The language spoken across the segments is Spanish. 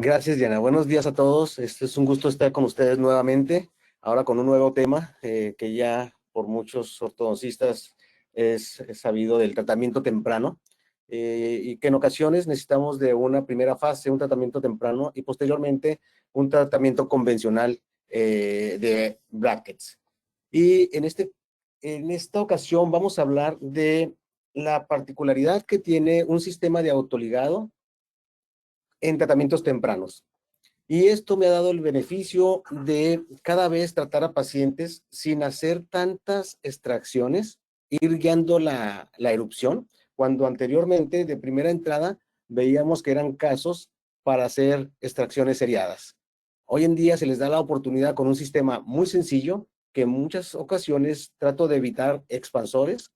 Gracias, Diana. Buenos días a todos. Es un gusto estar con ustedes nuevamente, ahora con un nuevo tema que ya por muchos ortodoncistas es sabido del tratamiento temprano y que en ocasiones necesitamos de una primera fase, un tratamiento temprano y posteriormente un tratamiento convencional de brackets. Y en esta ocasión vamos a hablar de la particularidad que tiene un sistema de autoligado en tratamientos tempranos. Y esto me ha dado el beneficio de cada vez tratar a pacientes sin hacer tantas extracciones, ir guiando la erupción, cuando anteriormente de primera entrada veíamos que eran casos para hacer extracciones seriadas. Hoy en día se les da la oportunidad con un sistema muy sencillo que en muchas ocasiones trato de evitar expansores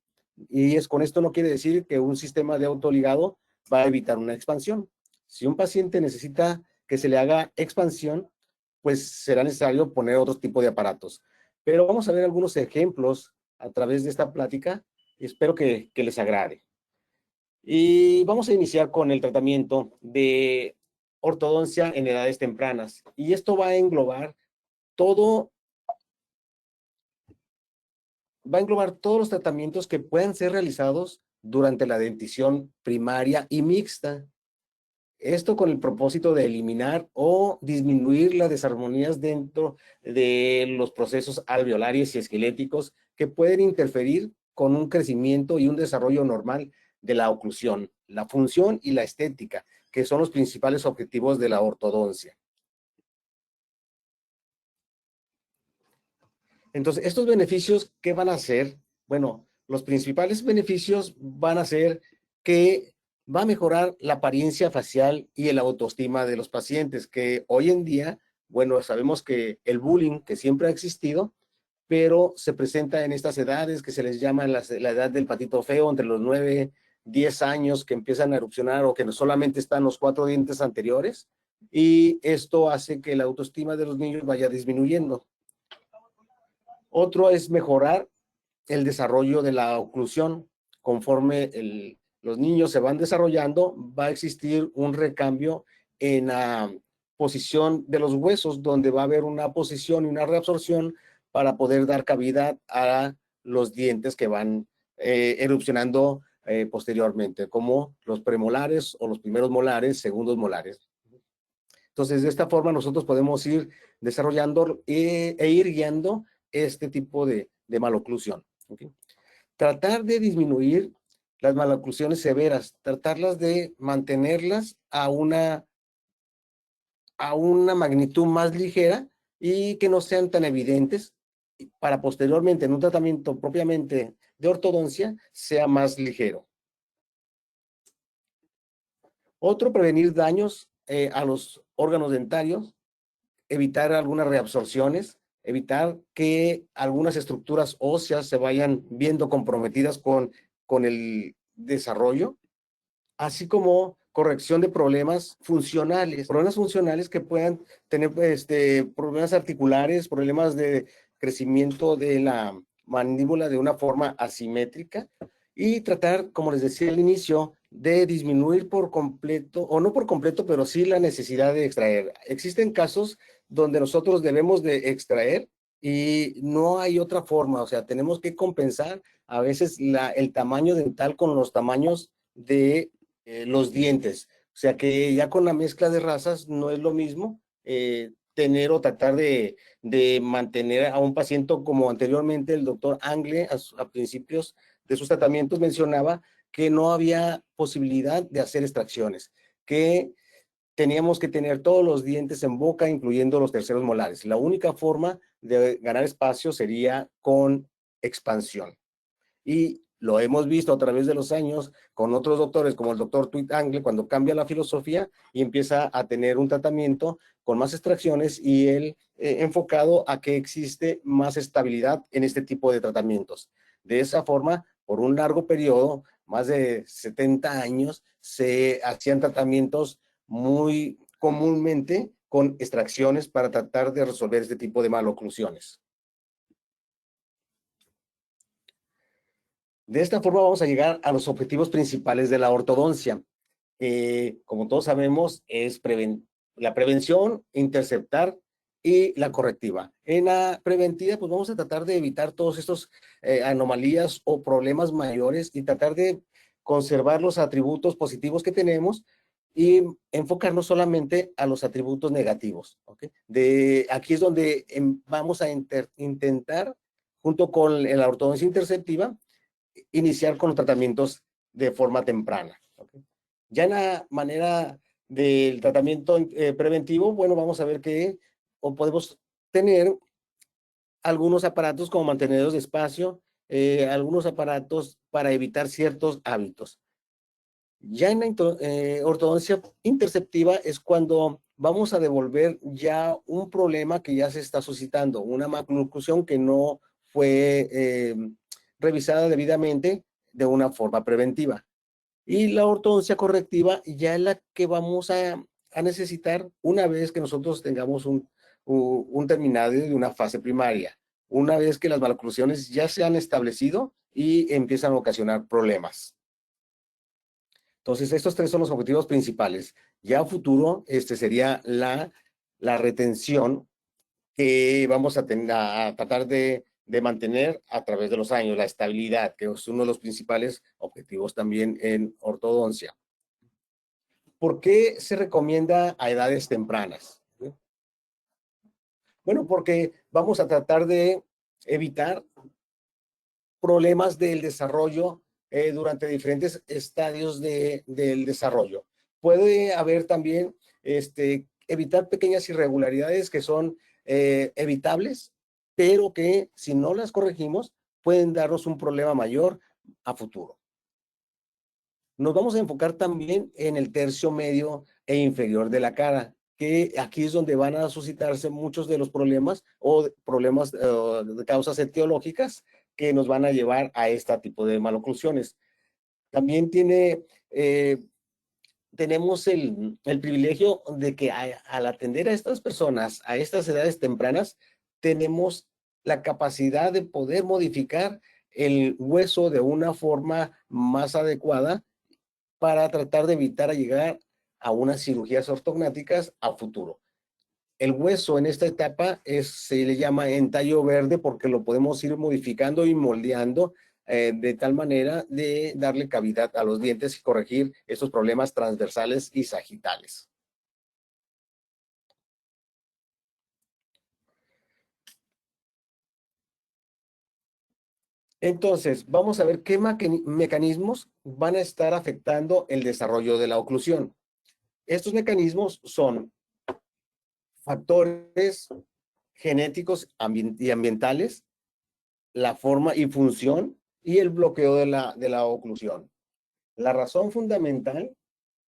y con esto no quiere decir que un sistema de autoligado va a evitar una expansión. Si un paciente necesita que se le haga expansión, pues será necesario poner otro tipo de aparatos. Pero vamos a ver algunos ejemplos a través de esta plática y espero que les agrade. Y vamos a iniciar con el tratamiento de ortodoncia en edades tempranas. Y esto todo, va a englobar todos los tratamientos que puedan ser realizados durante la dentición primaria y mixta. Esto con el propósito de eliminar o disminuir las desarmonías dentro de los procesos alveolarios y esqueléticos que pueden interferir con un crecimiento y un desarrollo normal de la oclusión, la función y la estética, que son los principales objetivos de la ortodoncia. Entonces, estos beneficios, ¿qué van a hacer? Bueno, los principales beneficios van a ser que va a mejorar la apariencia facial y el autoestima de los pacientes, que hoy en día, bueno, sabemos que el bullying, que siempre ha existido, pero se presenta en estas edades que se les llama la edad del patito feo, entre los 9, 10 años que empiezan a erupcionar o que no solamente están los 4 dientes anteriores, y esto hace que la autoestima de los niños vaya disminuyendo. Otro es mejorar el desarrollo de la oclusión. Conforme los niños se van desarrollando, va a existir un recambio en la posición de los huesos, donde va a haber una posición y una reabsorción para poder dar cavidad a los dientes que van erupcionando posteriormente, como los premolares o los primeros molares, segundos molares. Entonces, de esta forma nosotros podemos ir desarrollando e ir guiando este tipo de maloclusión. ¿Okay? Tratar de disminuir las maloclusiones severas, tratarlas de mantenerlas a una magnitud más ligera y que no sean tan evidentes para posteriormente en un tratamiento propiamente de ortodoncia sea más ligero. Otro, prevenir daños a los órganos dentarios, evitar algunas reabsorciones, evitar que algunas estructuras óseas se vayan viendo comprometidas con el desarrollo, así como corrección de problemas funcionales que puedan tener problemas articulares, problemas de crecimiento de la mandíbula de una forma asimétrica y tratar, como les decía al inicio, de disminuir por completo, o no por completo, pero sí la necesidad de extraer. Existen casos donde nosotros debemos de extraer y no hay otra forma, o sea, tenemos que compensar a veces el tamaño dental con los tamaños de los dientes. O sea que ya con la mezcla de razas no es lo mismo tener o tratar de mantener a un paciente como anteriormente el doctor Angle a principios de sus tratamientos mencionaba que no había posibilidad de hacer extracciones, que teníamos que tener todos los dientes en boca, incluyendo los terceros molares. La única forma de ganar espacio sería con expansión. Y lo hemos visto a través de los años con otros doctores, como el doctor Tweet Angle, cuando cambia la filosofía y empieza a tener un tratamiento con más extracciones y él enfocado a que existe más estabilidad en este tipo de tratamientos. De esa forma, por un largo periodo, más de 70 años, se hacían tratamientos muy comúnmente con extracciones para tratar de resolver este tipo de maloclusiones. De esta forma vamos a llegar a los objetivos principales de la ortodoncia. Como todos sabemos, es la prevención, interceptar y la correctiva. En la preventiva, pues vamos a tratar de evitar todos estos anomalías o problemas mayores y tratar de conservar los atributos positivos que tenemos y enfocarnos solamente a los atributos negativos. ¿Okay? Aquí es donde vamos a intentar, junto con la ortodoncia interceptiva, iniciar con los tratamientos de forma temprana. ¿Okay? Ya en la manera del tratamiento preventivo, bueno, vamos a ver que o podemos tener algunos aparatos como mantenedores de espacio, algunos aparatos para evitar ciertos hábitos. Ya en la ortodoncia interceptiva es cuando vamos a devolver ya un problema que ya se está suscitando, una maloclusión que no fue revisada debidamente de una forma preventiva. Y la ortodoncia correctiva ya es la que vamos a necesitar una vez que nosotros tengamos un terminado de una fase primaria, una vez que las maloclusiones ya se han establecido y empiezan a ocasionar problemas. Entonces, estos tres son los objetivos principales. Ya a futuro, sería la retención que vamos a tratar de mantener a través de los años, la estabilidad, que es uno de los principales objetivos también en ortodoncia. ¿Por qué se recomienda a edades tempranas? Bueno, porque vamos a tratar de evitar problemas del desarrollo durante diferentes estadios del desarrollo. Puede haber también evitar pequeñas irregularidades que son evitables, pero que si no las corregimos pueden darnos un problema mayor a futuro. Nos vamos a enfocar también en el tercio medio e inferior de la cara, que aquí es donde van a suscitarse muchos de los problemas o problemas de causas etiológicas que nos van a llevar a este tipo de maloclusiones. También tenemos el privilegio de que al atender a estas personas, a estas edades tempranas, tenemos la capacidad de poder modificar el hueso de una forma más adecuada para tratar de evitar llegar a unas cirugías ortognáticas a futuro. El hueso en esta etapa se le llama entallo verde porque lo podemos ir modificando y moldeando de tal manera de darle cavidad a los dientes y corregir estos problemas transversales y sagitales. Entonces, vamos a ver qué mecanismos van a estar afectando el desarrollo de la oclusión. Estos mecanismos son factores genéticos y ambientales, la forma y función y el bloqueo de la oclusión. La razón fundamental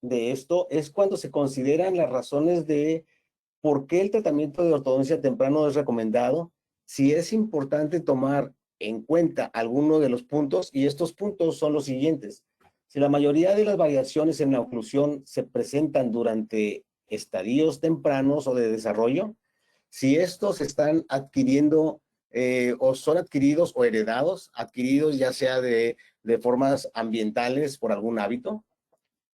de esto es cuando se consideran las razones de por qué el tratamiento de ortodoncia temprano es recomendado, si es importante tomar en cuenta alguno de los puntos, y estos puntos son los siguientes. Si la mayoría de las variaciones en la oclusión se presentan durante estadios tempranos o de desarrollo, si estos están adquiriendo o son adquiridos o heredados, adquiridos ya sea de formas ambientales por algún hábito.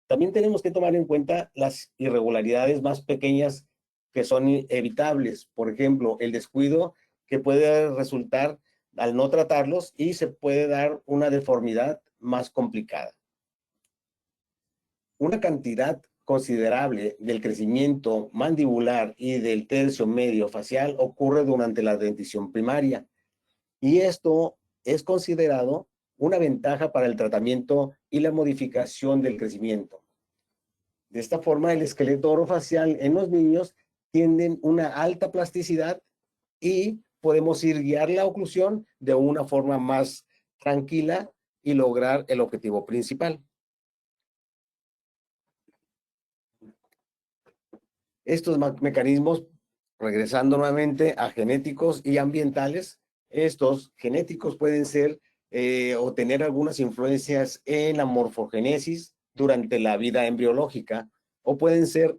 También tenemos que tomar en cuenta las irregularidades más pequeñas que son evitables. Por ejemplo, el descuido que puede resultar al no tratarlos y se puede dar una deformidad más complicada. Una cantidad considerable del crecimiento mandibular y del tercio medio facial ocurre durante la dentición primaria y esto es considerado una ventaja para el tratamiento y la modificación del crecimiento. De esta forma, el esqueleto orofacial en los niños tienen una alta plasticidad y podemos ir guiar la oclusión de una forma más tranquila y lograr el objetivo principal. Estos mecanismos, regresando nuevamente a genéticos y ambientales, estos genéticos pueden ser o tener algunas influencias en la morfogénesis durante la vida embriológica o pueden ser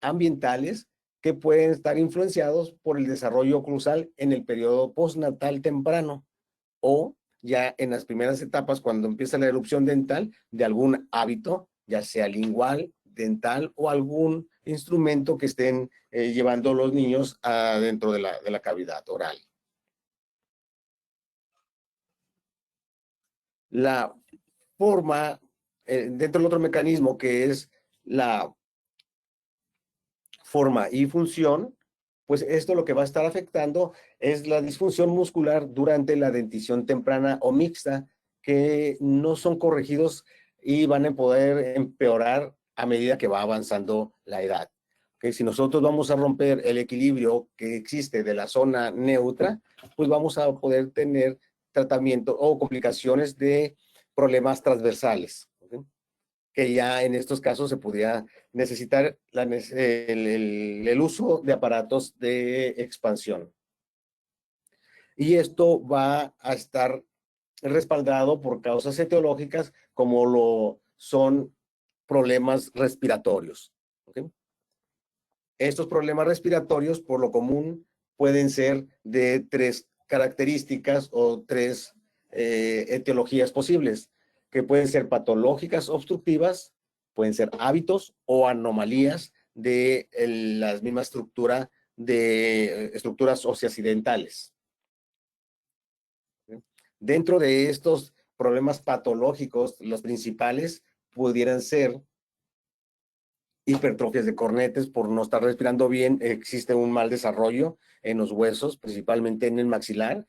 ambientales que pueden estar influenciados por el desarrollo oclusal en el periodo postnatal temprano o ya en las primeras etapas cuando empieza la erupción dental de algún hábito, ya sea lingual, dental o algún instrumento que estén llevando los niños dentro de la cavidad oral. La forma, dentro del otro mecanismo que es la forma y función, pues esto lo que va a estar afectando es la disfunción muscular durante la dentición temprana o mixta, que no son corregidos y van a poder empeorar a medida que va avanzando la edad. Que si nosotros vamos a romper el equilibrio que existe de la zona neutra, pues vamos a poder tener tratamiento o complicaciones de problemas transversales, ¿okay? Que ya en estos casos se podría necesitar el uso de aparatos de expansión. Y esto va a estar respaldado por causas etiológicas como lo son problemas respiratorios. ¿Okay? Estos problemas respiratorios, por lo común, pueden ser de tres características o tres etiologías posibles, que pueden ser patológicas obstructivas, pueden ser hábitos o anomalías de la misma estructura de estructuras óseas y dentales. Dentro de estos problemas patológicos, los principales pudieran ser hipertrofias de cornetes por no estar respirando bien, existe un mal desarrollo en los huesos, principalmente en el maxilar.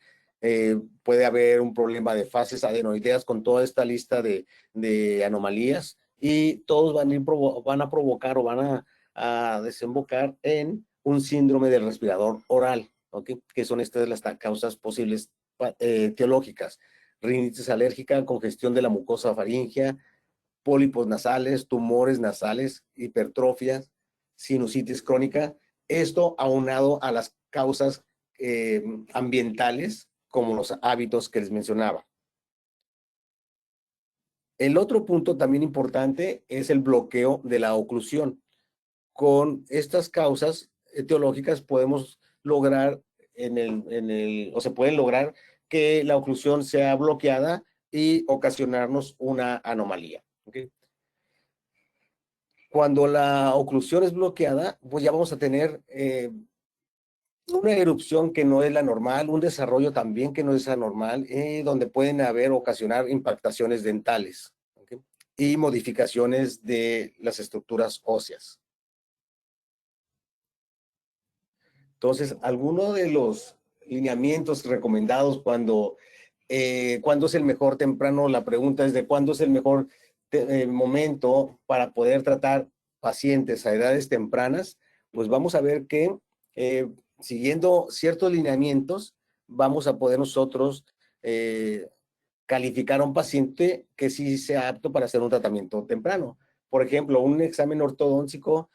Puede haber un problema de fases adenoideas con toda esta lista de anomalías y todos van a provocar o van a desembocar en un síndrome del respirador oral, ¿okay? Que son estas las causas posibles etiológicas. Rinitis alérgica, congestión de la mucosa faríngea, pólipos nasales, tumores nasales, hipertrofias, sinusitis crónica. Esto aunado a las causas ambientales, como los hábitos que les mencionaba. El otro punto también importante es el bloqueo de la oclusión. Con estas causas etiológicas podemos lograr o se pueden lograr que la oclusión sea bloqueada y ocasionarnos una anomalía. ¿Okay? Cuando la oclusión es bloqueada, pues ya vamos a tener una erupción que no es la normal, un desarrollo también que no es anormal, donde pueden ocasionar impactaciones dentales, ¿okay? Y modificaciones de las estructuras óseas. Entonces, alguno de los lineamientos recomendados cuando es el mejor temprano, la pregunta es de cuándo es el mejor momento para poder tratar pacientes a edades tempranas, pues vamos a ver que siguiendo ciertos lineamientos, vamos a poder nosotros calificar a un paciente que sí sea apto para hacer un tratamiento temprano. Por ejemplo, un examen ortodóntico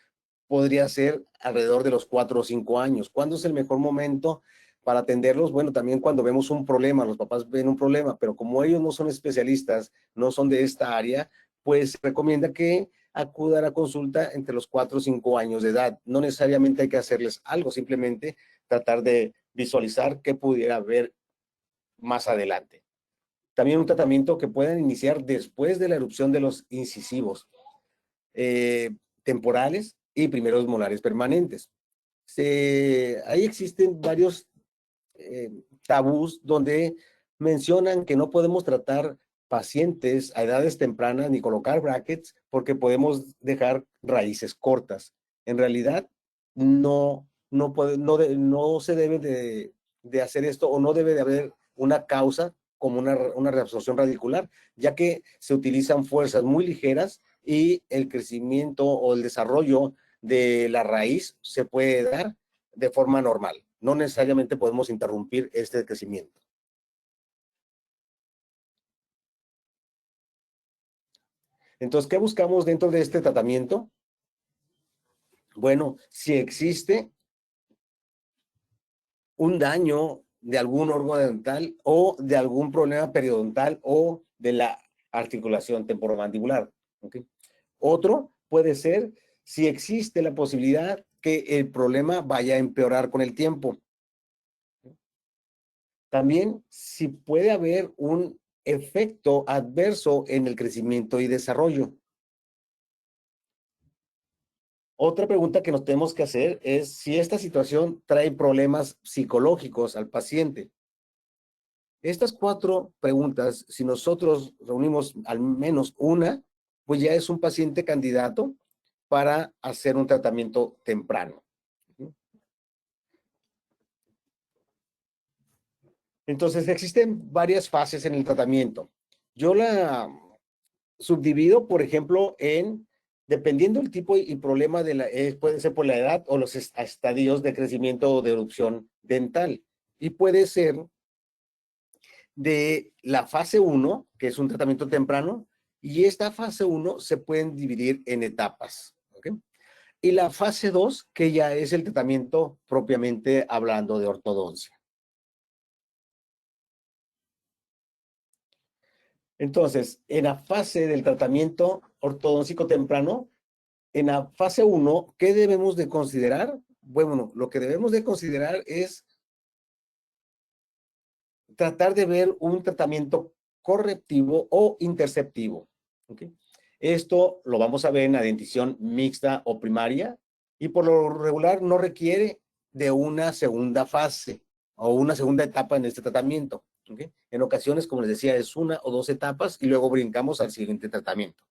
podría ser alrededor de los 4 o 5 años. ¿Cuándo es el mejor momento para atenderlos? Bueno, también cuando vemos un problema, los papás ven un problema, pero como ellos no son especialistas, no son de esta área, pues recomienda que acudan a consulta entre los 4 o 5 años de edad. No necesariamente hay que hacerles algo, simplemente tratar de visualizar qué pudiera haber más adelante. También un tratamiento que puedan iniciar después de la erupción de los incisivos temporales y primeros molares permanentes. Ahí existen varios tabús donde mencionan que no podemos tratar pacientes a edades tempranas ni colocar brackets porque podemos dejar raíces cortas. En realidad, no se debe de hacer esto o no debe de haber una causa como una reabsorción radicular, ya que se utilizan fuerzas muy ligeras y el crecimiento o el desarrollo de la raíz se puede dar de forma normal. No necesariamente podemos interrumpir este crecimiento. Entonces, ¿qué buscamos dentro de este tratamiento? Bueno, si existe un daño de algún órgano dental o de algún problema periodontal o de la articulación temporomandibular. ¿Okay? Otro puede ser si existe la posibilidad que el problema vaya a empeorar con el tiempo. También si puede haber un efecto adverso en el crecimiento y desarrollo. Otra pregunta que nos tenemos que hacer es si esta situación trae problemas psicológicos al paciente. Estas 4 preguntas, si nosotros reunimos al menos una, pues ya es un paciente candidato para hacer un tratamiento temprano. Entonces, existen varias fases en el tratamiento. Yo la subdivido, por ejemplo, dependiendo del tipo y problema puede ser por la edad o los estadios de crecimiento o de erupción dental. Y puede ser de la fase 1, que es un tratamiento temprano, y esta fase 1 se pueden dividir en etapas. ¿Okay? Y la fase 2, que ya es el tratamiento propiamente hablando de ortodoncia. Entonces, en la fase del tratamiento ortodóntico temprano, en la fase 1, ¿qué debemos de considerar? Bueno, lo que debemos de considerar es tratar de ver un tratamiento correctivo o interceptivo. ¿Okay? Esto lo vamos a ver en la dentición mixta o primaria y por lo regular no requiere de una segunda fase o una segunda etapa en este tratamiento. ¿Okay? En ocasiones, como les decía, es 1 o 2 etapas y luego brincamos al siguiente tratamiento.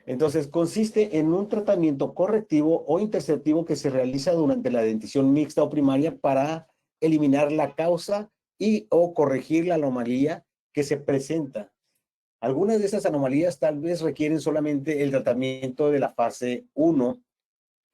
Entonces, consiste en un tratamiento correctivo o interceptivo que se realiza durante la dentición mixta o primaria para eliminar la causa y o corregir la anomalía que se presenta. Algunas de esas anomalías tal vez requieren solamente el tratamiento de la fase 1,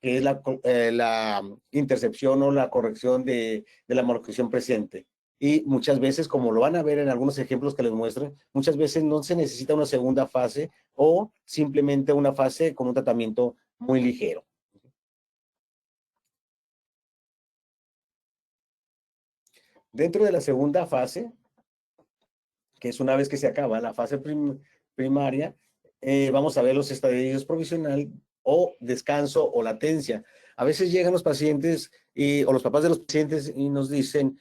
que es la intercepción o la corrección de la maloclusión presente. Y muchas veces, como lo van a ver en algunos ejemplos que les muestren, muchas veces no se necesita una segunda fase o simplemente una fase con un tratamiento muy ligero. Dentro de la segunda fase, que es una vez que se acaba la fase primaria, vamos a ver los estadios provisional o descanso o latencia. A veces llegan los pacientes o los papás de los pacientes y nos dicen,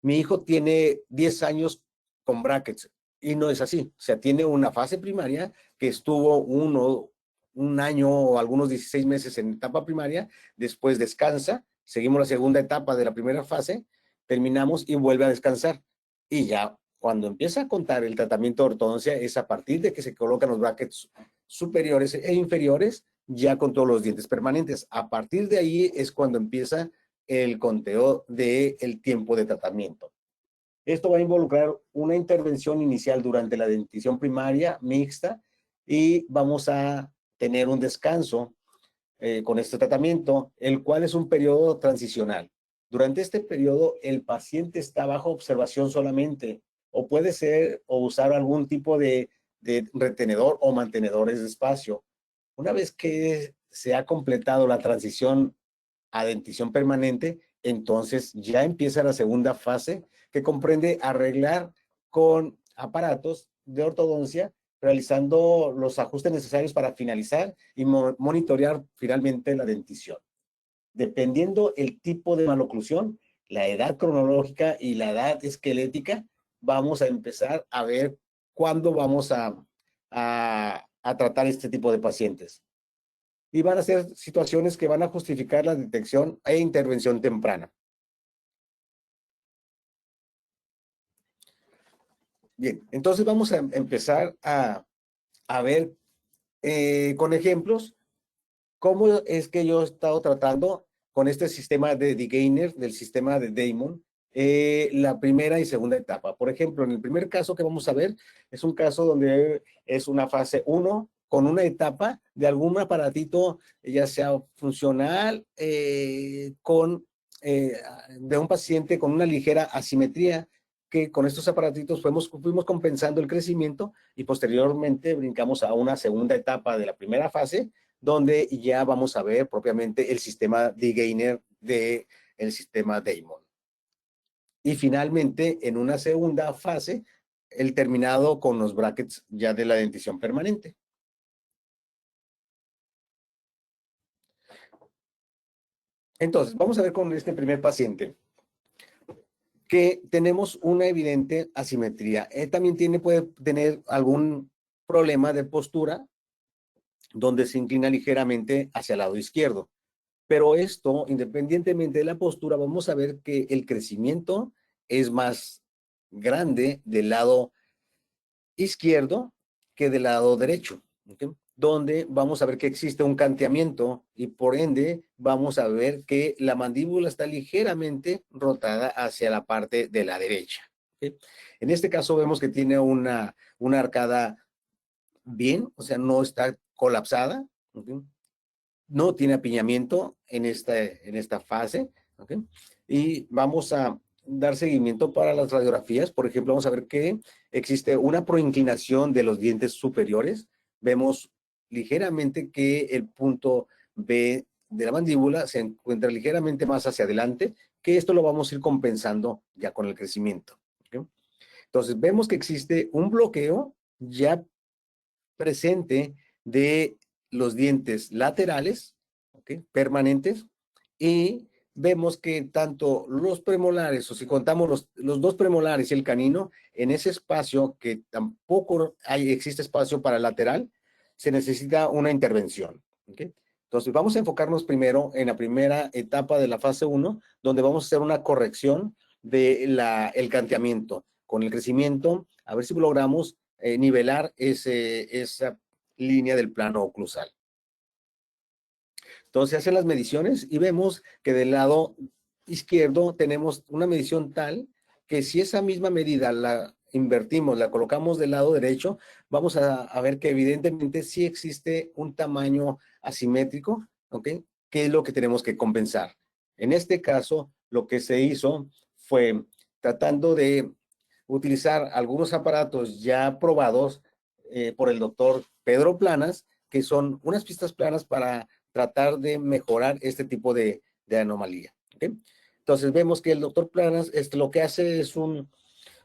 mi hijo tiene 10 años con brackets y no es así. O sea, tiene una fase primaria que estuvo un año o algunos 16 meses en etapa primaria, después descansa, seguimos la segunda etapa de la primera fase, terminamos y vuelve a descansar. Y ya cuando empieza a contar el tratamiento de ortodoncia es a partir de que se colocan los brackets superiores e inferiores, ya con todos los dientes permanentes. A partir de ahí es cuando empieza el conteo del tiempo de tratamiento. Esto va a involucrar una intervención inicial durante la dentición primaria mixta y vamos a tener un descanso con este tratamiento, el cual es un periodo transicional. Durante este periodo, el paciente está bajo observación solamente, o puede ser o usar algún tipo de retenedor o mantenedores de espacio. Una vez que se ha completado la transición a dentición permanente, entonces ya empieza la segunda fase que comprende arreglar con aparatos de ortodoncia, realizando los ajustes necesarios para finalizar y monitorear finalmente la dentición. Dependiendo el tipo de maloclusión, la edad cronológica y la edad esquelética, vamos a empezar a ver cuándo vamos a tratar este tipo de pacientes. Y van a ser situaciones que van a justificar la detección e intervención temprana. Bien, entonces vamos a empezar a ver con ejemplos cómo es que yo he estado tratando con este sistema de D-Gainer, del sistema de Damon, la primera y segunda etapa. Por ejemplo, en el primer caso que vamos a ver, es un caso donde es una fase 1 con una etapa de algún aparatito, ya sea funcional, de un paciente con una ligera asimetría, que con estos aparatitos fuimos compensando el crecimiento y posteriormente brincamos a una segunda etapa de la primera fase, donde ya vamos a ver propiamente el sistema D-Gainer del sistema Damon. Y finalmente, en una segunda fase, el terminado con los brackets ya de la dentición permanente. Entonces, vamos a ver con este primer paciente que tenemos una evidente asimetría. Él también puede tener algún problema de postura donde se inclina ligeramente hacia el lado izquierdo. Pero esto, independientemente de la postura, vamos a ver que el crecimiento es más grande del lado izquierdo que del lado derecho, ¿okay? Donde vamos a ver que existe un canteamiento y por ende vamos a ver que la mandíbula está ligeramente rotada hacia la parte de la derecha, ¿okay? En este caso vemos que tiene una arcada bien, o sea, no está colapsada, ¿okay? No tiene apiñamiento en esta fase, ¿okay? Y vamos a dar seguimiento para las radiografías. Por ejemplo, vamos a ver que existe una proinclinación de los dientes superiores. Vemos ligeramente que el punto B de la mandíbula se encuentra ligeramente más hacia adelante, que esto lo vamos a ir compensando ya con el crecimiento, ¿okay? Entonces, vemos que existe un bloqueo ya presente de los dientes laterales, ¿okay? Permanentes, y vemos que tanto los premolares, o si contamos los dos premolares y el canino, en ese espacio que tampoco existe espacio para el lateral, se necesita una intervención, ¿okay? Entonces, vamos a enfocarnos primero en la primera etapa de la fase 1, donde vamos a hacer una corrección del canteamiento. Con el crecimiento, a ver si logramos nivelar esa línea del plano oclusal. Entonces, se hacen las mediciones y vemos que del lado izquierdo tenemos una medición tal que si esa misma medida la invertimos, la colocamos del lado derecho, vamos a ver que evidentemente sí existe un tamaño asimétrico, ¿ok? ¿Qué es lo que tenemos que compensar? En este caso, lo que se hizo fue tratando de utilizar algunos aparatos ya probados por el doctor Pedro Planas, que son unas pistas planas para tratar de mejorar este tipo de anomalía, ¿okay? Entonces vemos que el doctor Planas lo que hace es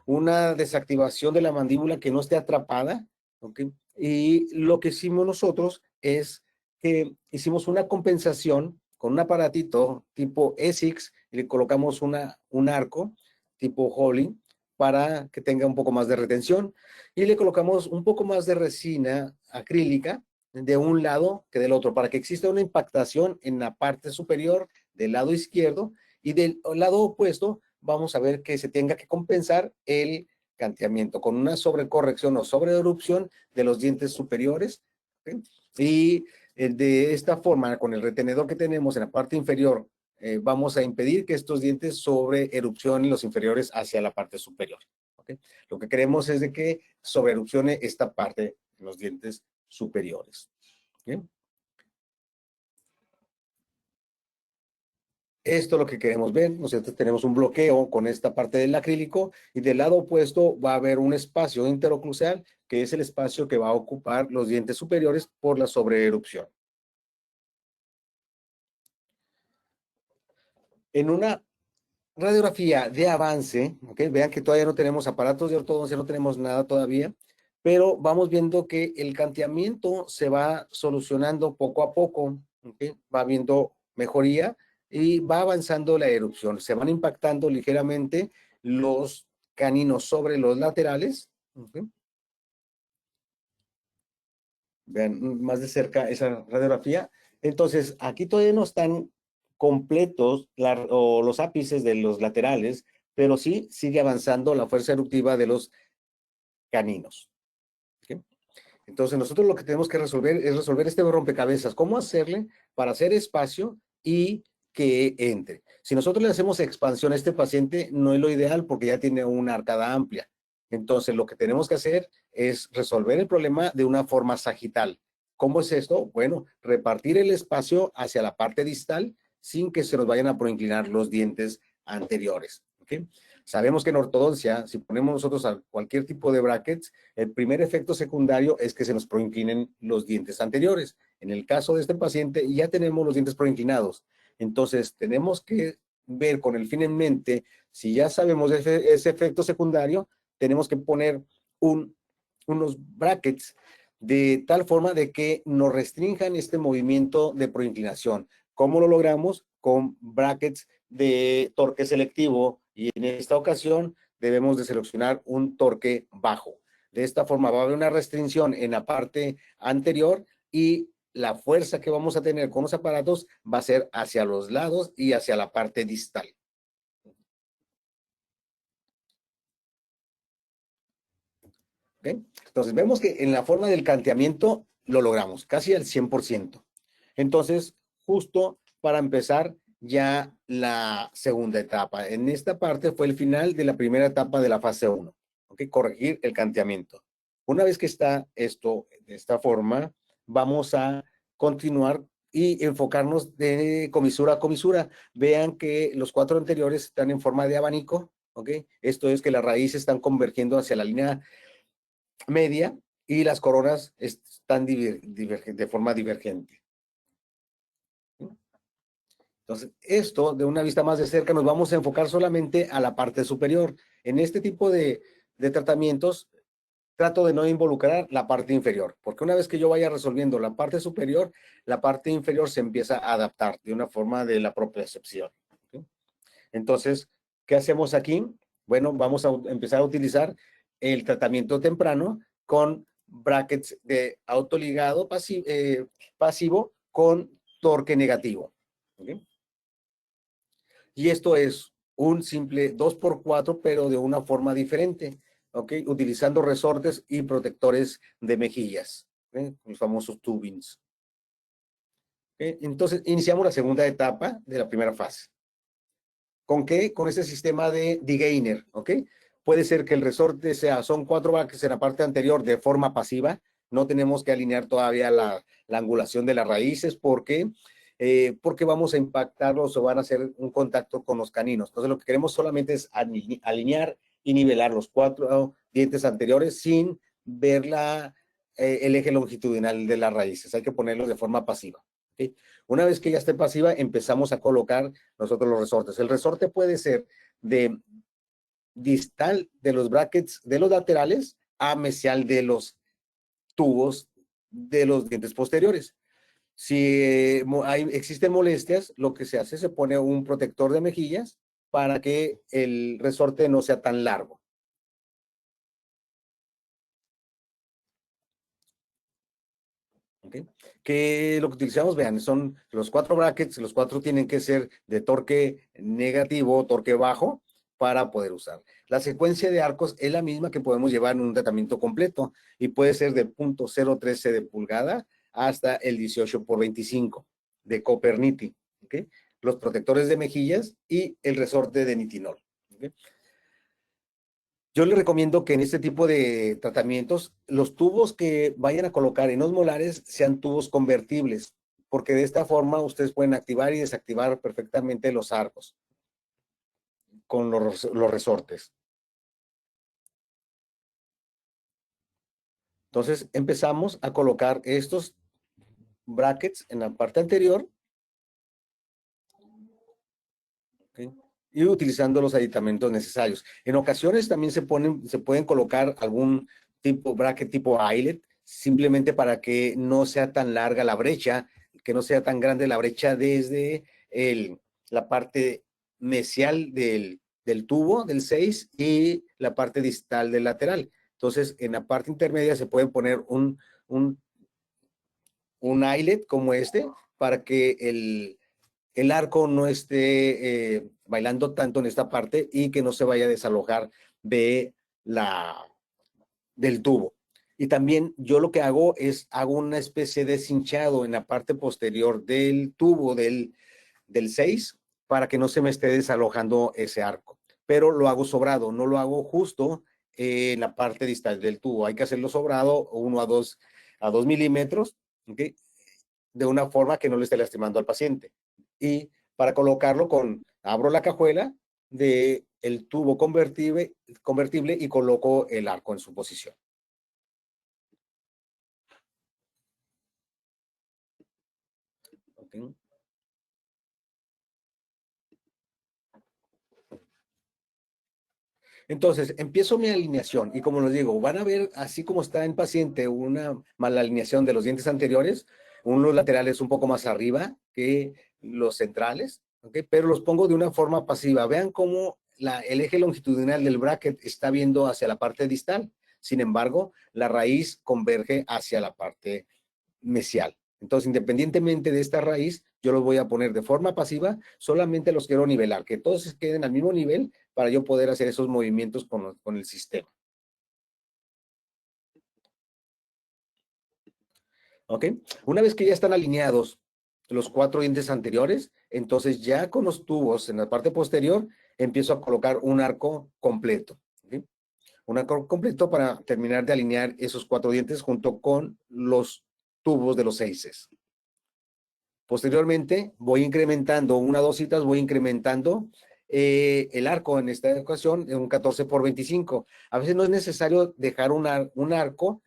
una desactivación de la mandíbula que no esté atrapada, ¿okay? Y lo que hicimos nosotros es que hicimos una compensación con un aparatito tipo ESIX y le colocamos un arco tipo Holly para que tenga un poco más de retención y le colocamos un poco más de resina acrílica de un lado que del otro para que exista una impactación en la parte superior del lado izquierdo y del lado opuesto vamos a ver que se tenga que compensar el canteamiento con una sobrecorrección o sobreerupción de los dientes superiores, ¿okay? Y de esta forma, con el retenedor que tenemos en la parte inferior, vamos a impedir que estos dientes sobreerupcionen los inferiores hacia la parte superior, ¿okay? Lo que queremos es de que sobreerupcione esta parte de los dientes superiores, ¿okay? Esto es lo que queremos ver, nosotros tenemos un bloqueo con esta parte del acrílico y del lado opuesto va a haber un espacio interoclusal que es el espacio que va a ocupar los dientes superiores por la sobreerupción. En una radiografía de avance, ¿okay? Vean que todavía no tenemos aparatos de ortodoncia, no tenemos nada todavía, pero vamos viendo que el canteamiento se va solucionando poco a poco, ¿okay? Va viendo mejoría y va avanzando la erupción. Se van impactando ligeramente los caninos sobre los laterales, ¿okay? Vean más de cerca esa radiografía. Entonces, aquí todavía no están completos o los ápices de los laterales, pero sí sigue avanzando la fuerza eruptiva de los caninos, ¿okay? Entonces, nosotros lo que tenemos que resolver es resolver este rompecabezas. ¿Cómo hacerle para hacer espacio y que entre? Si nosotros le hacemos expansión a este paciente, no es lo ideal porque ya tiene una arcada amplia. Entonces, lo que tenemos que hacer es resolver el problema de una forma sagital. ¿Cómo es esto? Bueno, repartir el espacio hacia la parte distal sin que se nos vayan a proinclinar los dientes anteriores, ¿okay? Sabemos que en ortodoncia, si ponemos nosotros a cualquier tipo de brackets, el primer efecto secundario es que se nos proinclinen los dientes anteriores. En el caso de este paciente, ya tenemos los dientes proinclinados. Entonces, tenemos que ver con el fin en mente, si ya sabemos ese efecto secundario, tenemos que poner unos brackets de tal forma de que nos restrinjan este movimiento de proinclinación. ¿Cómo lo logramos? Con brackets de torque selectivo y en esta ocasión debemos de seleccionar un torque bajo. De esta forma va a haber una restricción en la parte anterior y la fuerza que vamos a tener con los aparatos va a ser hacia los lados y hacia la parte distal. ¿Okay? Entonces, vemos que en la forma del canteamiento lo logramos, casi al 100%. Entonces, justo para empezar ya la segunda etapa. En esta parte fue el final de la primera etapa de la fase 1. ¿Okay? Corregir el canteamiento. Una vez que está esto de esta forma, vamos a continuar y enfocarnos de comisura a comisura. Vean que los 4 anteriores están en forma de abanico. ¿Okay? Esto es que las raíces están convergiendo hacia la línea media y las coronas están de forma divergente. Entonces, esto de una vista más de cerca nos vamos a enfocar solamente a la parte superior. En este tipo de tratamientos, trato de no involucrar la parte inferior, porque una vez que yo vaya resolviendo la parte superior, la parte inferior se empieza a adaptar de una forma de la propiocepción. ¿Sí? Entonces, ¿qué hacemos aquí? Bueno, vamos a empezar a utilizar el tratamiento temprano con brackets de autoligado pasivo con torque negativo. ¿Okay? Y esto es un simple 2x4, pero de una forma diferente, ¿ok? Utilizando resortes y protectores de mejillas, los famosos tubings. ¿Okay? Entonces, iniciamos la segunda etapa de la primera fase. ¿Con qué? Con ese sistema de degainer, ¿ok? Puede ser que el resorte son 4 brackets en la parte anterior de forma pasiva. No tenemos que alinear todavía la angulación de las raíces porque vamos a impactarlos o van a hacer un contacto con los caninos. Entonces, lo que queremos solamente es alinear y nivelar los 4 dientes anteriores sin ver el eje longitudinal de las raíces. Hay que ponerlos de forma pasiva. ¿Okay? Una vez que ya esté pasiva, empezamos a colocar nosotros los resortes. El resorte puede ser de distal de los brackets de los laterales a mesial de los tubos de los dientes posteriores. Si existen molestias, lo que se hace, se pone un protector de mejillas para que el resorte no sea tan largo. ¿Okay? Que lo que utilizamos, vean, son los 4 brackets, los 4 tienen que ser de torque negativo, torque bajo, para poder usar. La secuencia de arcos es la misma que podemos llevar en un tratamiento completo y puede ser de .013 de pulgada hasta el 18x25 de Coperniti. ¿Okay? Los protectores de mejillas y el resorte de nitinol. ¿Okay? Yo les recomiendo que en este tipo de tratamientos, los tubos que vayan a colocar en los molares sean tubos convertibles, porque de esta forma ustedes pueden activar y desactivar perfectamente los arcos con los resortes. Entonces empezamos a colocar estos brackets en la parte anterior, ¿okay? Y utilizando los aditamentos necesarios. En ocasiones también se pueden colocar algún tipo bracket tipo eyelet, simplemente para que no sea tan larga la brecha, que no sea tan grande la brecha desde la parte mesial del tubo, del 6, y la parte distal del lateral. Entonces, en la parte intermedia se puede poner un eyelet como este para que el arco no esté bailando tanto en esta parte y que no se vaya a desalojar de del tubo. Y también yo lo que hago es hago una especie de cinchado en la parte posterior del tubo del 6 para que no se me esté desalojando ese arco. Pero lo hago sobrado, no lo hago justo en la parte distal del tubo. Hay que hacerlo sobrado, 1 a 2 milímetros, ¿okay? De una forma que no le esté lastimando al paciente. Y para colocarlo abro la cajuela del tubo convertible y coloco el arco en su posición. ¿Okay? Entonces, empiezo mi alineación y como les digo, van a ver, así como está en paciente, una mala alineación de los dientes anteriores, unos laterales un poco más arriba que los centrales, ¿okay? Pero los pongo de una forma pasiva. Vean cómo el eje longitudinal del bracket está viendo hacia la parte distal. Sin embargo, la raíz converge hacia la parte mesial. Entonces, independientemente de esta raíz, yo los voy a poner de forma pasiva, solamente los quiero nivelar, que todos queden al mismo nivel para yo poder hacer esos movimientos con el sistema. ¿Ok? Una vez que ya están alineados los 4 dientes anteriores, entonces ya con los tubos en la parte posterior, empiezo a colocar un arco completo. ¿Ok? Un arco completo para terminar de alinear esos 4 dientes junto con los tubos de los 6. Posteriormente, voy incrementando una, dos citas, voy incrementando el arco en esta ocasión en un 14 por 25. A veces no es necesario dejar un arco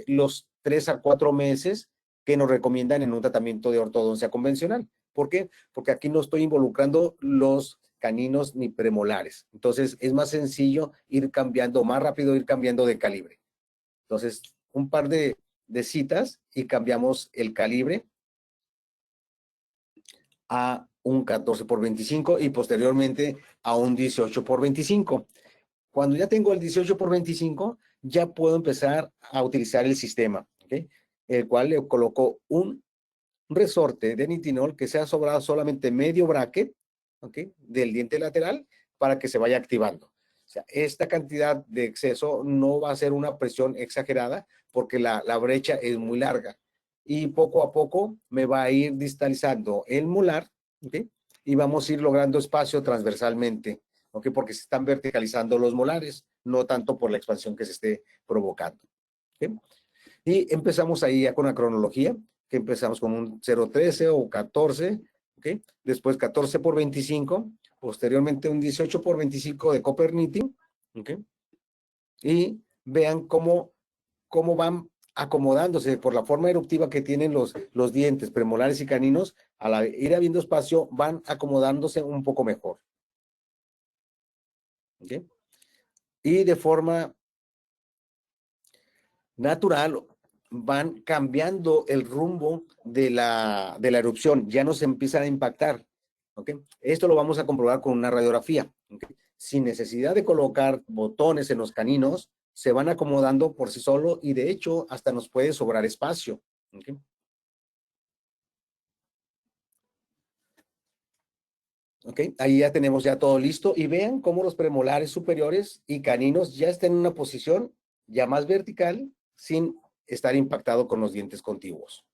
los 3 a 4 meses que nos recomiendan en un tratamiento de ortodoncia convencional. ¿Por qué? Porque aquí no estoy involucrando los caninos ni premolares. Entonces, es más sencillo ir cambiando, más rápido ir cambiando de calibre. Entonces, un par de citas y cambiamos el calibre a un 14 por 25 y posteriormente a un 18 por 25. Cuando ya tengo el 18 por 25, ya puedo empezar a utilizar el sistema, ¿okay? El cual le coloco un resorte de nitinol que sea sobrado solamente medio bracket, ¿okay? Del diente lateral para que se vaya activando. O sea, esta cantidad de exceso no va a ser una presión exagerada porque la brecha es muy larga. Y poco a poco me va a ir distalizando el molar, ¿okay? Y vamos a ir logrando espacio transversalmente, ¿okay? Porque se están verticalizando los molares, no tanto por la expansión que se esté provocando. ¿Okay? Y empezamos ahí ya con la cronología, que empezamos con un 0,13 o 14, ¿ok? Después 14 por 25, posteriormente un 18 por 25 de copper knitting, ¿ok? Y vean cómo van acomodándose por la forma eruptiva que tienen los dientes premolares y caninos, al ir habiendo espacio, van acomodándose un poco mejor. ¿Ok? Y de forma natural van cambiando el rumbo de la erupción, ya no se empiezan a impactar. ¿Okay? Esto lo vamos a comprobar con una radiografía. ¿Okay? Sin necesidad de colocar botones en los caninos, se van acomodando por sí solo y de hecho hasta nos puede sobrar espacio. ¿Okay? ¿Ok? Ahí ya tenemos ya todo listo y vean cómo los premolares superiores y caninos ya están en una posición ya más vertical sin estar impactado con los dientes contiguos.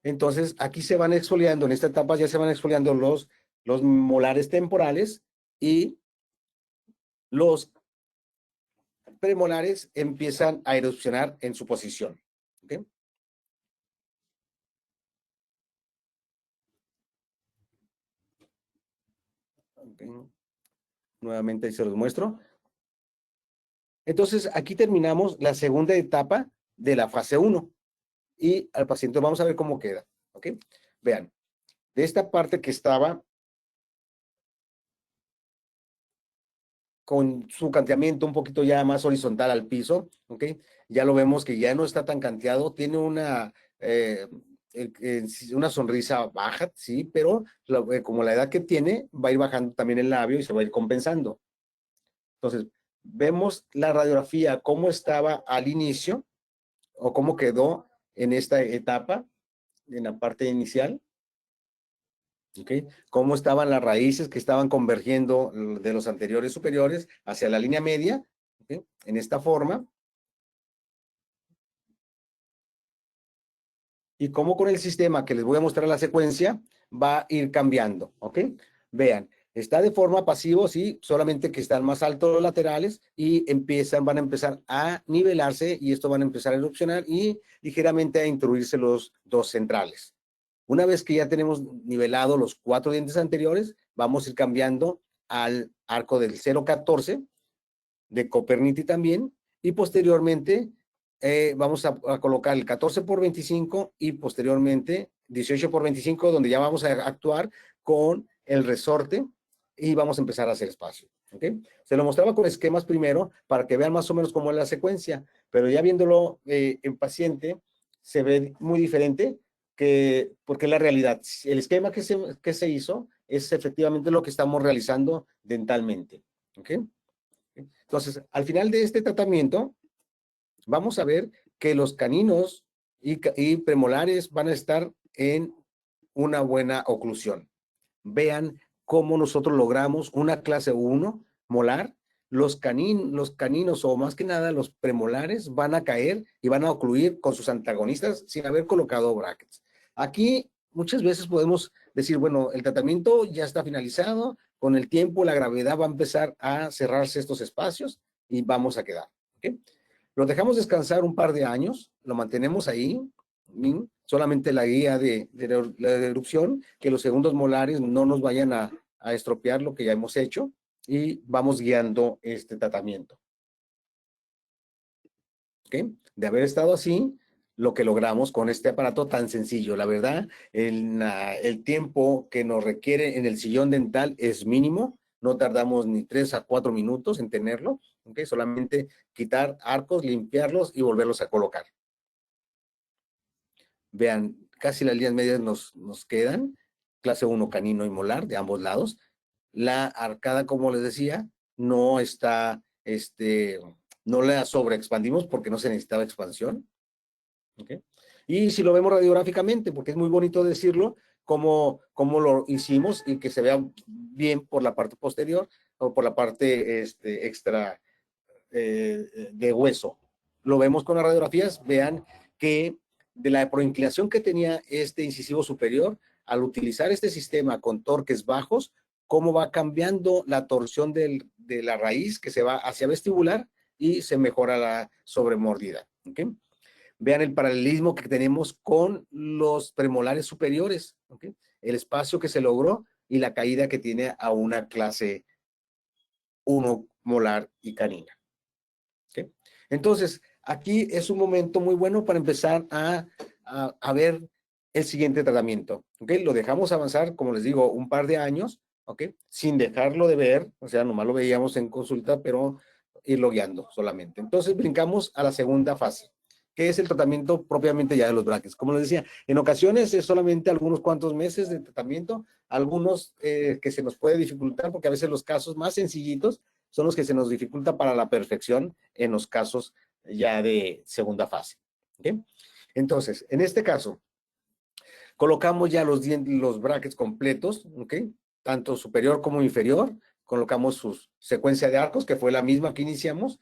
Entonces, aquí se van exfoliando, en esta etapa ya se van exfoliando los molares temporales y los premolares empiezan a erupcionar en su posición. ¿Okay? Okay. Nuevamente ahí se los muestro. Entonces, aquí terminamos la segunda etapa de la fase 1 y al paciente vamos a ver cómo queda. ¿Ok? Vean, de esta parte que estaba con su canteamiento un poquito ya más horizontal al piso, ¿ok? Ya lo vemos que ya no está tan canteado, tiene una sonrisa baja, sí, pero como la edad que tiene, va a ir bajando también el labio y se va a ir compensando. Entonces, vemos la radiografía, cómo estaba al inicio o cómo quedó en esta etapa, en la parte inicial. ¿Okay? Cómo estaban las raíces que estaban convergiendo de los anteriores superiores hacia la línea media, ¿okay? En esta forma. Y cómo con el sistema que les voy a mostrar la secuencia va a ir cambiando. ¿Ok? Vean, está de forma pasivo, sí, solamente que están más altos los laterales y van a empezar a nivelarse y esto van a empezar a erupcionar y ligeramente a intruirse los dos centrales. Una vez que ya tenemos nivelado los 4 dientes anteriores, vamos a ir cambiando al arco del 0,14 de Copernici también y posteriormente vamos a colocar el 14 por 25 y posteriormente 18 por 25 donde ya vamos a actuar con el resorte y vamos a empezar a hacer espacio. ¿Okay? Se lo mostraba con esquemas primero para que vean más o menos cómo es la secuencia, pero ya viéndolo en paciente se ve muy diferente porque la realidad, el esquema que se hizo es efectivamente lo que estamos realizando dentalmente. ¿Ok? Entonces, al final de este tratamiento, vamos a ver que los caninos y premolares van a estar en una buena oclusión. Vean cómo nosotros logramos una clase 1 molar. Los caninos, o más que nada los premolares, van a caer y van a ocluir con sus antagonistas sin haber colocado brackets. Aquí muchas veces podemos decir, bueno, el tratamiento ya está finalizado, con el tiempo la gravedad va a empezar a cerrarse estos espacios y vamos a quedar. ¿Okay? Lo dejamos descansar un par de años, lo mantenemos ahí, solamente la guía de la erupción, que los segundos molares no nos vayan a estropear lo que ya hemos hecho, y vamos guiando este tratamiento. ¿Okay? De haber estado así, lo que logramos con este aparato tan sencillo, la verdad, el tiempo que nos requiere en el sillón dental es mínimo, no tardamos ni 3 a 4 minutos en tenerlo, ¿okay? Solamente quitar arcos, limpiarlos y volverlos a colocar. Vean, casi las líneas medias nos quedan, clase 1 canino y molar de ambos lados. La arcada, como les decía, no está, no la sobreexpandimos porque no se necesitaba expansión. ¿Okay? Y si lo vemos radiográficamente, porque es muy bonito decirlo, cómo lo hicimos y que se vea bien por la parte posterior o por la parte extra de hueso. Lo vemos con las radiografías, vean que de la proinclinación que tenía este incisivo superior, al utilizar este sistema con torques bajos, cómo va cambiando la torsión de la raíz que se va hacia vestibular y se mejora la sobremordida. ¿Okay? Vean el paralelismo que tenemos con los premolares superiores, ¿okay? El espacio que se logró y la caída que tiene a una clase 1 molar y canina. ¿Okay? Entonces, aquí es un momento muy bueno para empezar a ver el siguiente tratamiento. ¿Okay? Lo dejamos avanzar, como les digo, un par de años, ¿okay? Sin dejarlo de ver, o sea, nomás lo veíamos en consulta, pero irlo guiando solamente. Entonces, brincamos a la segunda fase, que es el tratamiento propiamente ya de los brackets. Como les decía, en ocasiones es solamente algunos cuantos meses de tratamiento, algunos que se nos puede dificultar, porque a veces los casos más sencillitos son los que se nos dificulta para la perfección en los casos ya de segunda fase. ¿Okay? Entonces, en este caso, colocamos ya los brackets completos, ¿okay? Tanto superior como inferior, colocamos su secuencia de arcos, que fue la misma que iniciamos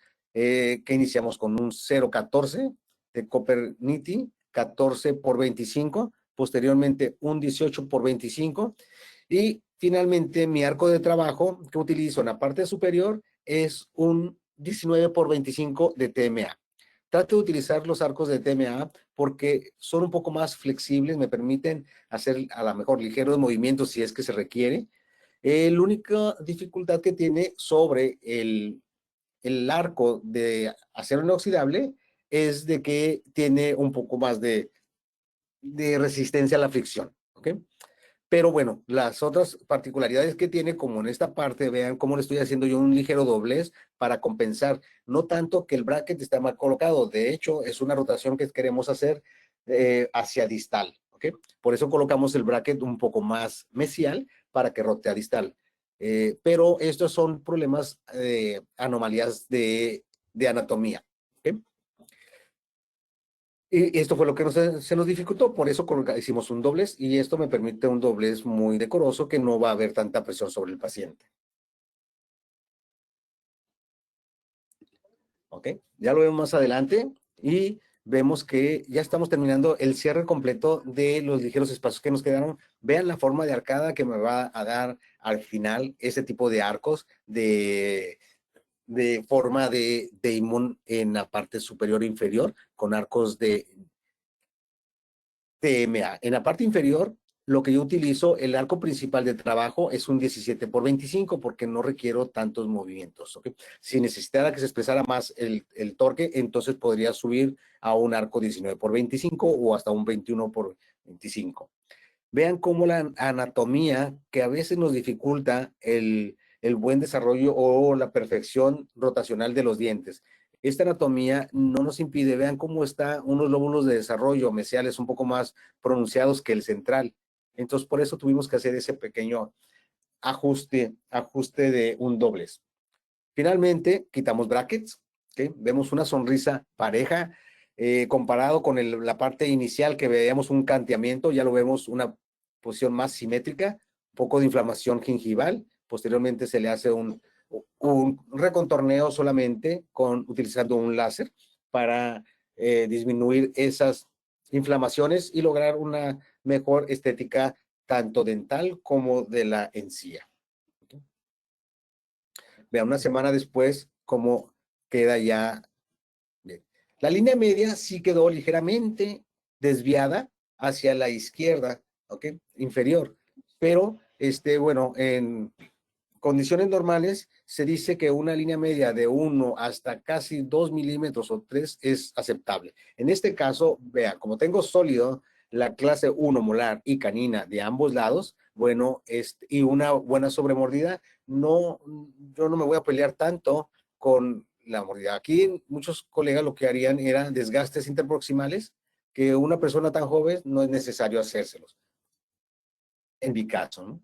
con un 0.14 de Copper Nitti, 14 por 25, posteriormente un 18 por 25, y finalmente mi arco de trabajo que utilizo en la parte superior es un 19 por 25 de TMA. Trato de utilizar los arcos de TMA porque son un poco más flexibles, me permiten hacer a lo mejor ligeros movimientos si es que se requiere. La única dificultad que tiene sobre el arco de acero inoxidable es de que tiene un poco más de resistencia a la fricción. ¿Ok? Pero bueno, las otras particularidades que tiene, como en esta parte, vean cómo le estoy haciendo yo un ligero doblez para compensar, no tanto que el bracket está mal colocado, de hecho es una rotación que queremos hacer hacia distal, ¿ok? Por eso colocamos el bracket un poco más mesial para que rote a distal. Pero estos son problemas, anomalías de anatomía, ¿ok? Y esto fue lo que se nos dificultó, por eso hicimos un doblez, y esto me permite un doblez muy decoroso que no va a haber tanta presión sobre el paciente. ¿Ok? Ya lo vemos más adelante y vemos que ya estamos terminando el cierre completo de los ligeros espacios que nos quedaron. Vean la forma de arcada que me va a dar al final ese tipo de arcos de forma de imón en la parte superior e inferior con arcos de TMA. En la parte inferior, lo que yo utilizo, el arco principal de trabajo es un 17 por 25 porque no requiero tantos movimientos. ¿Okay? Si necesitara que se expresara más el torque, entonces podría subir a un arco 19 por 25 o hasta un 21 por 25. Vean cómo la anatomía, que a veces nos dificulta el buen desarrollo o la perfección rotacional de los dientes. Esta anatomía no nos impide, vean cómo están unos lóbulos de desarrollo mesiales un poco más pronunciados que el central. Entonces, por eso tuvimos que hacer ese pequeño ajuste de un doblez. Finalmente, quitamos brackets, ¿okay? Vemos una sonrisa pareja, comparado con la parte inicial que veíamos un canteamiento, ya lo vemos una posición más simétrica, un poco de inflamación gingival, posteriormente se le hace un recontorneo solamente utilizando un láser para disminuir esas inflamaciones y lograr una mejor estética tanto dental como de la encía. Vean una semana después cómo queda ya. Bien. La línea media sí quedó ligeramente desviada hacia la izquierda, ¿ok? Inferior. Pero, bueno, en condiciones normales se dice que una línea media de 1 hasta casi 2 milímetros o 3 es aceptable. En este caso, vea, como tengo sólido la clase 1 molar y canina de ambos lados, bueno, y una buena sobremordida, no, yo no me voy a pelear tanto con la mordida. Aquí muchos colegas lo que harían eran desgastes interproximales que una persona tan joven no es necesario hacérselos. En mi caso, ¿no?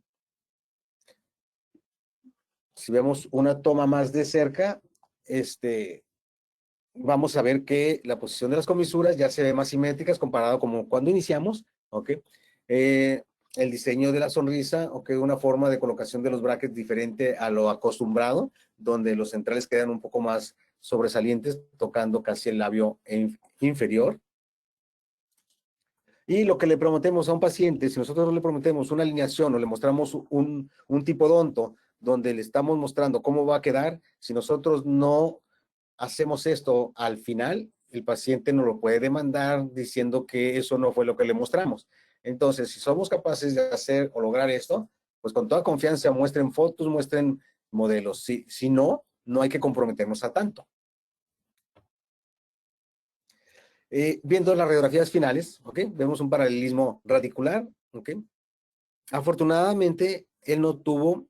Si vemos una toma más de cerca, vamos a ver que la posición de las comisuras ya se ve más simétricas comparado como cuando iniciamos, ¿ok? El diseño de la sonrisa, ¿ok? Una forma de colocación de los brackets diferente a lo acostumbrado, donde los centrales quedan un poco más sobresalientes, tocando casi el labio inferior. Y lo que le prometemos a un paciente, si nosotros le prometemos una alineación o le mostramos un tipodonto donde le estamos mostrando cómo va a quedar, si nosotros no hacemos esto al final, el paciente nos lo puede demandar diciendo que eso no fue lo que le mostramos. Entonces, si somos capaces de hacer o lograr esto, pues con toda confianza muestren fotos, muestren modelos. Si no, no hay que comprometernos a tanto. Viendo las radiografías finales, ¿ok? Vemos un paralelismo radicular, ¿ok? Afortunadamente, él no tuvo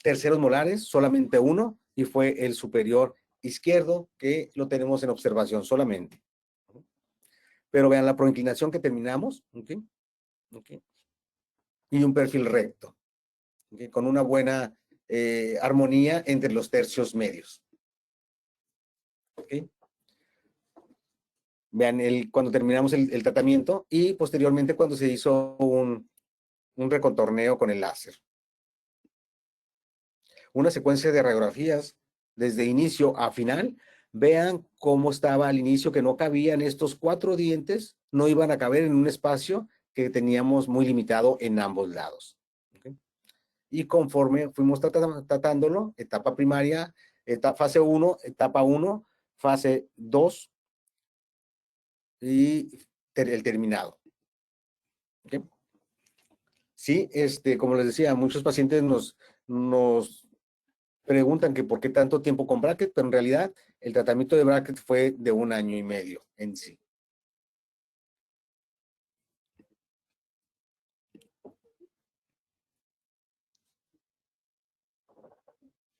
terceros molares, solamente uno, y fue el superior izquierdo, que lo tenemos en observación solamente. Pero vean la proinclinación que terminamos, ¿ok? ¿Okay? Y un perfil recto, ¿okay? Con una buena armonía entre los tercios medios. ¿Okay? Vean cuando terminamos el tratamiento y posteriormente cuando se hizo un recontorneo con el láser. Una secuencia de radiografías desde inicio a final. Vean cómo estaba al inicio, que no cabían estos 4 dientes, no iban a caber en un espacio que teníamos muy limitado en ambos lados. ¿Okay? Y conforme fuimos tratándolo, etapa primaria, fase 1, etapa 1, fase 2 y el terminado. ¿Okay? Sí, como les decía, muchos pacientes nos preguntan que por qué tanto tiempo con bracket, pero en realidad el tratamiento de bracket fue de 1 año y medio en sí.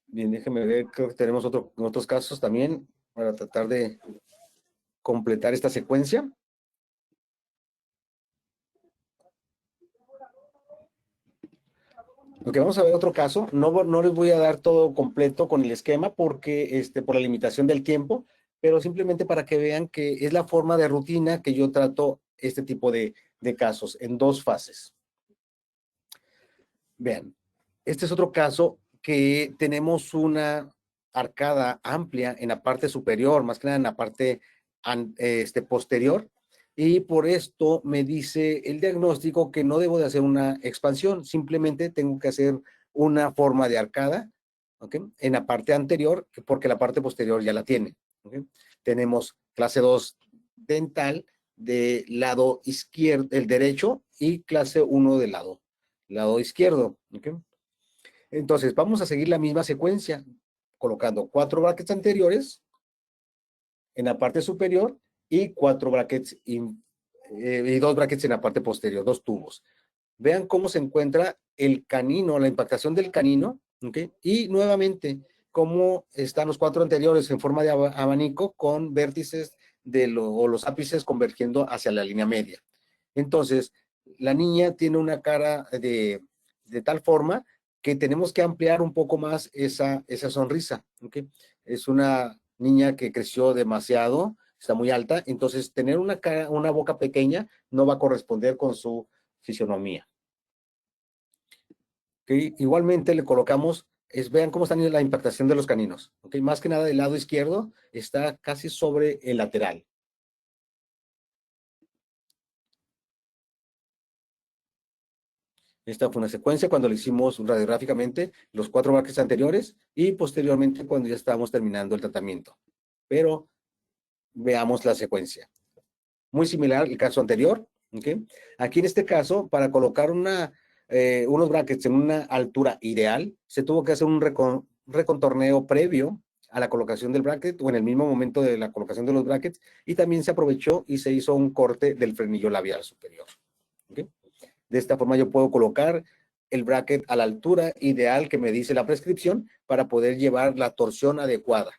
Bien, déjenme ver, creo que tenemos otros casos también para tratar de completar esta secuencia. Ok, vamos a ver otro caso. No les voy a dar todo completo con el esquema porque por la limitación del tiempo, pero simplemente para que vean que es la forma de rutina que yo trato este tipo de casos en 2 fases. Vean, este es otro caso que tenemos una arcada amplia en la parte superior, más que nada en la parte posterior, y por esto me dice el diagnóstico que no debo de hacer una expansión, simplemente tengo que hacer una forma de arcada, ¿ok? En la parte anterior, porque la parte posterior ya la tiene, ¿ok? Tenemos clase 2 dental del lado izquierdo, el derecho, y clase 1 del lado izquierdo. ¿Okay? Entonces, vamos a seguir la misma secuencia, colocando 4 brackets anteriores en la parte superior y 4 brackets y 2 brackets en la parte posterior, 2 tubos. Vean cómo se encuentra el canino, la impactación del canino, ¿okay? Y nuevamente, cómo están los 4 anteriores en forma de abanico con vértices o los ápices convergiendo hacia la línea media. Entonces, la niña tiene una cara de tal forma que tenemos que ampliar un poco más esa sonrisa. ¿Okay? Es una niña que creció demasiado, está muy alta, entonces tener una boca pequeña no va a corresponder con su fisionomía. ¿Okay? Igualmente le colocamos, vean cómo está la impactación de los caninos. ¿Okay? Más que nada del lado izquierdo está casi sobre el lateral. Esta fue una secuencia cuando le hicimos radiográficamente los 4 brackets anteriores y posteriormente cuando ya estábamos terminando el tratamiento. Pero veamos la secuencia. Muy similar al caso anterior. ¿Okay? Aquí en este caso, para colocar unos brackets en una altura ideal, se tuvo que hacer un recontorneo previo a la colocación del bracket o en el mismo momento de la colocación de los brackets, y también se aprovechó y se hizo un corte del frenillo labial superior. ¿Okay? De esta forma yo puedo colocar el bracket a la altura ideal que me dice la prescripción para poder llevar la torsión adecuada.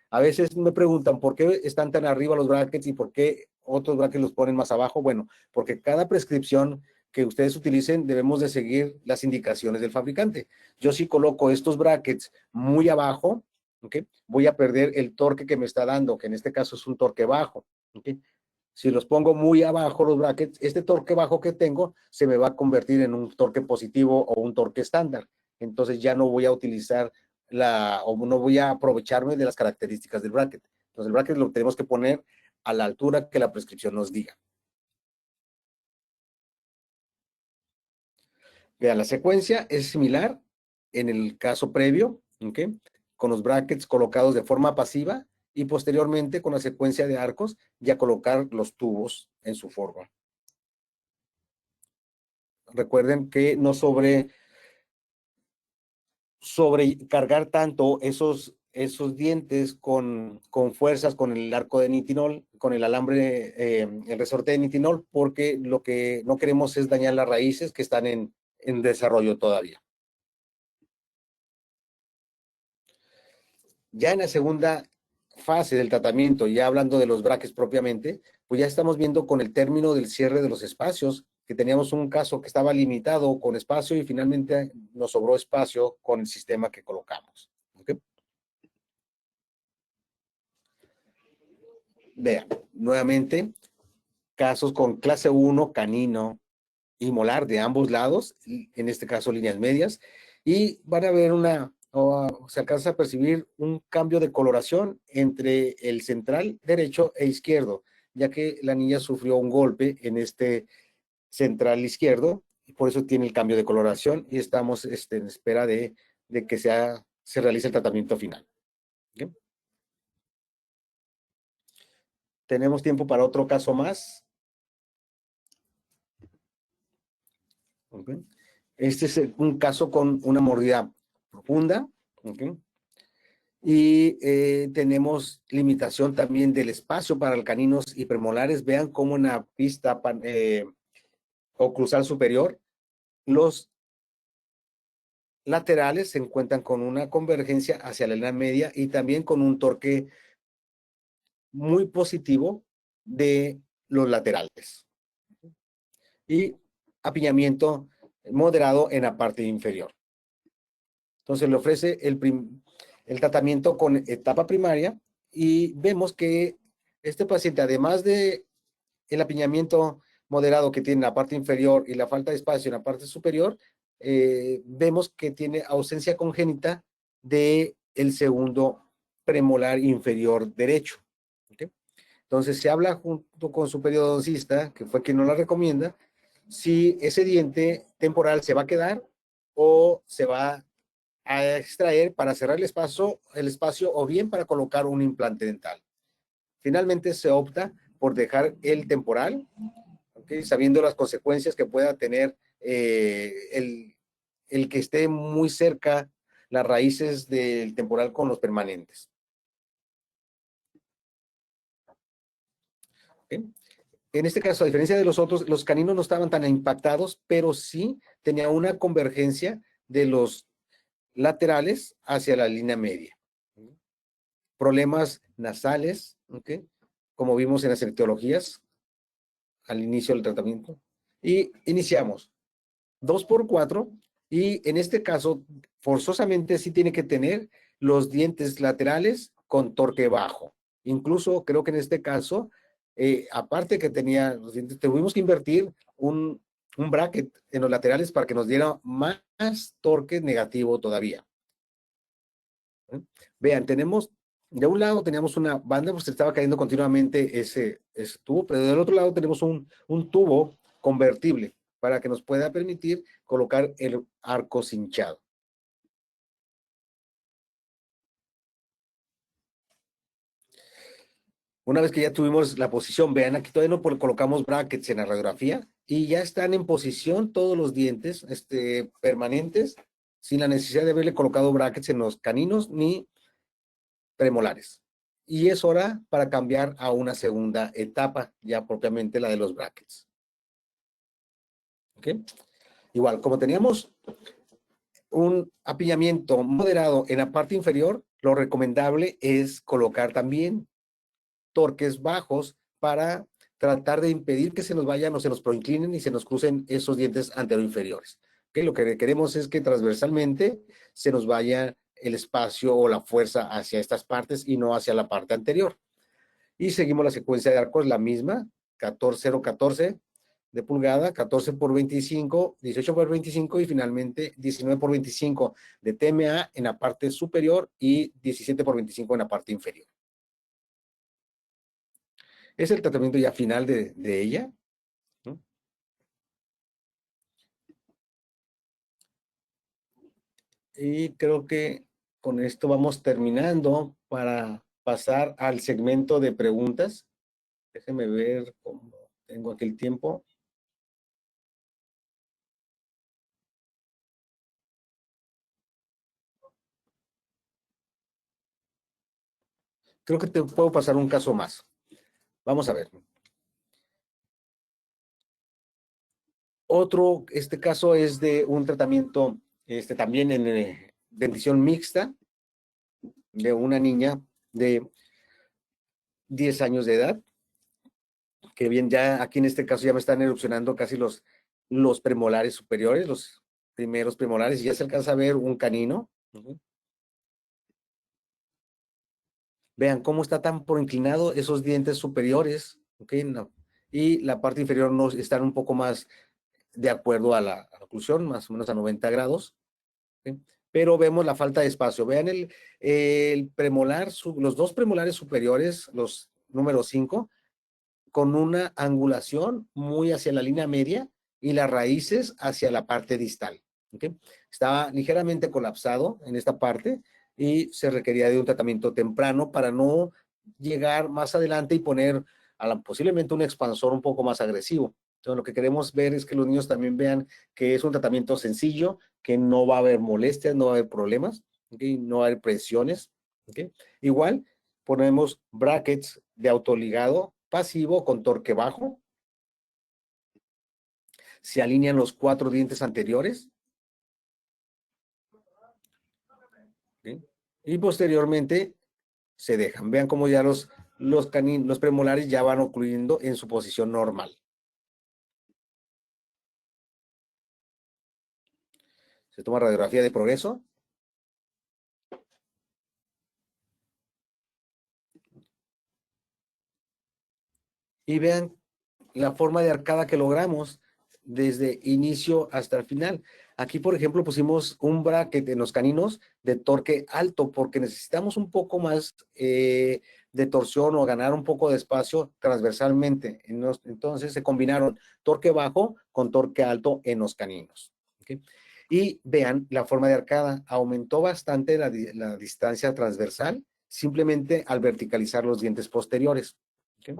A veces me preguntan por qué están tan arriba los brackets y por qué otros brackets los ponen más abajo. Bueno, porque cada prescripción que ustedes utilicen debemos de seguir las indicaciones del fabricante. Yo si coloco estos brackets muy abajo, ¿okay? Voy a perder el torque que me está dando, que en este caso es un torque bajo. ¿Okay? Si los pongo muy abajo los brackets, este torque bajo que tengo se me va a convertir en un torque positivo o un torque estándar. Entonces ya no voy a utilizar o no voy a aprovecharme de las características del bracket. Entonces el bracket lo tenemos que poner a la altura que la prescripción nos diga. Vean, la secuencia es similar en el caso previo, ¿okay? Con los brackets colocados de forma pasiva y posteriormente con la secuencia de arcos ya colocar los tubos en su forma. Recuerden que no sobrecargar tanto esos dientes con fuerzas, con el arco de nitinol, con el alambre, el resorte de nitinol, porque lo que no queremos es dañar las raíces que están en desarrollo todavía. Ya en la segunda fase del tratamiento, ya hablando de los brackets propiamente, pues ya estamos viendo con el término del cierre de los espacios, que teníamos un caso que estaba limitado con espacio y finalmente nos sobró espacio con el sistema que colocamos. ¿Okay? Vean, nuevamente, casos con clase 1, canino y molar de ambos lados, en este caso líneas medias, y van a ver se alcanza a percibir un cambio de coloración entre el central derecho e izquierdo, ya que la niña sufrió un golpe en este central izquierdo, y por eso tiene el cambio de coloración, y estamos en espera de que se realice el tratamiento final. ¿Okay? Tenemos tiempo para otro caso más. ¿Okay? Este es un caso con una mordida profunda. ¿Okay? Y tenemos limitación también del espacio para los caninos y premolares. Vean cómo en la pista oclusal superior, los laterales se encuentran con una convergencia hacia la línea media y también con un torque muy positivo de los laterales. Y apiñamiento moderado en la parte inferior. Entonces le ofrece el tratamiento con etapa primaria y vemos que este paciente, además de el apiñamiento moderado que tiene en la parte inferior y la falta de espacio en la parte superior, vemos que tiene ausencia congénita del segundo premolar inferior derecho. ¿Okay? Entonces se habla junto con su periodoncista, que fue quien nos la recomienda, si ese diente temporal se va a quedar o se va a extraer para cerrar el espacio o bien para colocar un implante dental. Finalmente se opta por dejar el temporal, ¿okay? Sabiendo las consecuencias que pueda tener el que esté muy cerca las raíces del temporal con los permanentes. ¿Okay? En este caso, a diferencia de los otros, los caninos no estaban tan impactados, pero sí tenía una convergencia de los laterales hacia la línea media. Problemas nasales, ¿okay? Como vimos en las etiologías al inicio del tratamiento. Y iniciamos. 2x4, y en este caso, forzosamente sí tiene que tener los dientes laterales con torque bajo. Incluso creo que en este caso, aparte que tenía los dientes, tuvimos que invertir un bracket en los laterales para que nos diera más torque negativo todavía. Vean, tenemos, de un lado teníamos una banda, pues se estaba cayendo continuamente ese tubo, pero del otro lado tenemos un tubo convertible para que nos pueda permitir colocar el arco cinchado. Una vez que ya tuvimos la posición, vean, aquí todavía no colocamos brackets en la radiografía y ya están en posición todos los dientes permanentes, sin la necesidad de haberle colocado brackets en los caninos ni premolares. Y es hora para cambiar a una segunda etapa, ya propiamente la de los brackets. ¿Ok? Igual, como teníamos un apiñamiento moderado en la parte inferior, lo recomendable es colocar también torques bajos para tratar de impedir que se nos vayan o se nos proinclinen y se nos crucen esos dientes anteroinferiores. ¿Okay? Lo que queremos es que transversalmente se nos vaya el espacio o la fuerza hacia estas partes y no hacia la parte anterior. Y seguimos la secuencia de arcos, la misma, 14, 0, 14 de pulgada, 14 por 25, 18 por 25 y finalmente 19 por 25 de TMA en la parte superior y 17 por 25 en la parte inferior. Es el tratamiento ya final de ella, ¿no? Y creo que con esto vamos terminando para pasar al segmento de preguntas. Déjenme ver cómo tengo aquí el tiempo. Creo que te puedo pasar un caso más. Vamos a ver. Otro, este caso es de un tratamiento, también en dentición mixta, de una niña de 10 años de edad, que bien ya aquí en este caso ya me están erupcionando casi los premolares superiores, los primeros premolares, y ya se alcanza a ver un canino. Vean cómo está tan por inclinado esos dientes superiores, ¿ok? No. Y la parte inferior no están un poco más de acuerdo a la oclusión, más o menos a 90 grados. ¿Sí? Pero vemos la falta de espacio. Vean el premolar, los dos premolares superiores, los número 5, con una angulación muy hacia la línea media y las raíces hacia la parte distal. ¿Okay? Estaba ligeramente colapsado en esta parte y se requería de un tratamiento temprano para no llegar más adelante y poner posiblemente un expansor un poco más agresivo. Entonces, lo que queremos ver es que los niños también vean que es un tratamiento sencillo, que no va a haber molestias, no va a haber problemas, ¿okay? No va a haber presiones. ¿Okay? Igual, ponemos brackets de autoligado pasivo con torque bajo. Se alinean los 4 dientes anteriores. ¿Sí? Y posteriormente se dejan. Vean cómo ya los premolares ya van ocluyendo en su posición normal. Se toma radiografía de progreso. Y vean la forma de arcada que logramos desde inicio hasta el final. Aquí, por ejemplo, pusimos un bracket en los caninos de torque alto porque necesitamos un poco más de torsión o ganar un poco de espacio transversalmente. Entonces se combinaron torque bajo con torque alto en los caninos. ¿Okay? Y vean la forma de arcada. Aumentó bastante la distancia transversal simplemente al verticalizar los dientes posteriores. ¿Okay?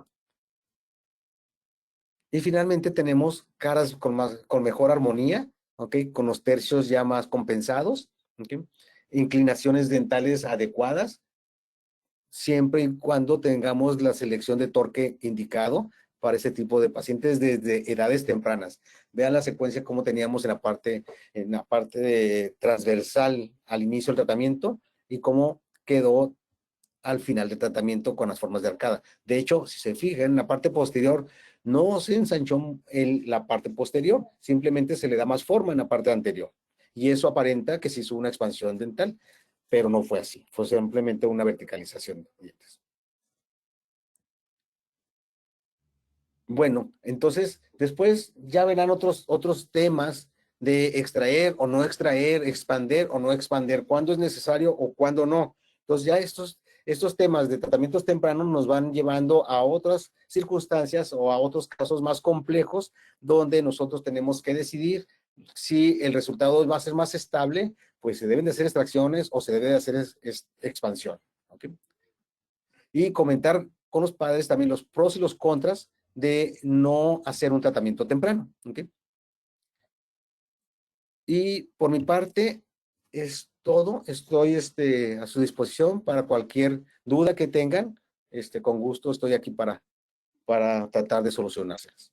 Y finalmente tenemos caras con mejor armonía, ¿ok? Con los tercios ya más compensados, ¿ok? Inclinaciones dentales adecuadas, siempre y cuando tengamos la selección de torque indicado para ese tipo de pacientes desde edades tempranas. Vean la secuencia como teníamos en la parte transversal al inicio del tratamiento y cómo quedó al final del tratamiento con las formas de arcada. De hecho, si se fijan, en la parte posterior no se ensanchó la parte posterior, simplemente se le da más forma en la parte anterior. Y eso aparenta que se hizo una expansión dental, pero no fue así, fue simplemente una verticalización de dientes. Bueno, entonces después ya verán otros temas de extraer o no extraer, expander o no expander, cuándo es necesario o cuándo no. Entonces ya estos temas de tratamientos tempranos nos van llevando a otras circunstancias o a otros casos más complejos donde nosotros tenemos que decidir si el resultado va a ser más estable, pues se deben de hacer extracciones o se debe de hacer expansión. ¿Okay? Y comentar con los padres también los pros y los contras de no hacer un tratamiento temprano. ¿Okay? Y por mi parte es todo. Estoy a su disposición para cualquier duda que tengan. Con gusto estoy aquí para tratar de solucionárselas.